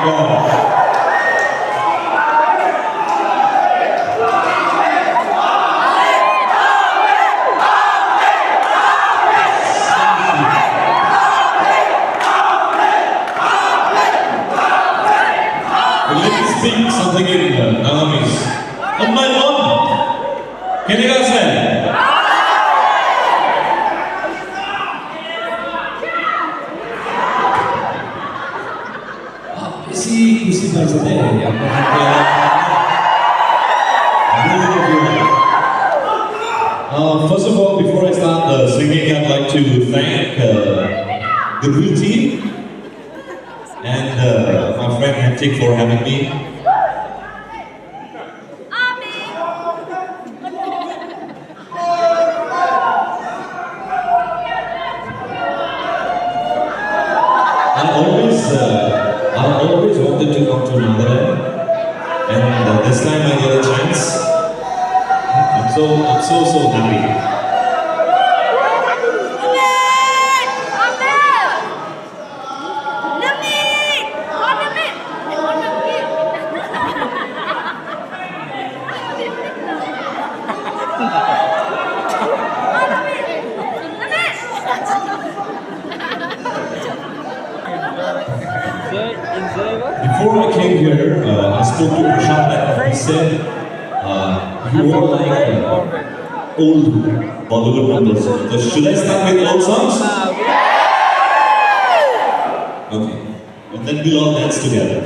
Yeah. Let me speak something in Nagamis. On my own. Can you guys say? इसी खुशी बजते हैं First of all, before I start singing, I'd like to thank the blue team and my friend Hantik for having me. I always wanted to come to Nagaland, and this time I get a chance. I'm so happy. Before I came here, I spoke to Prashant and he said you are like old Bollywood numbers. So should I start with old songs? Okay. And then we'll all dance together.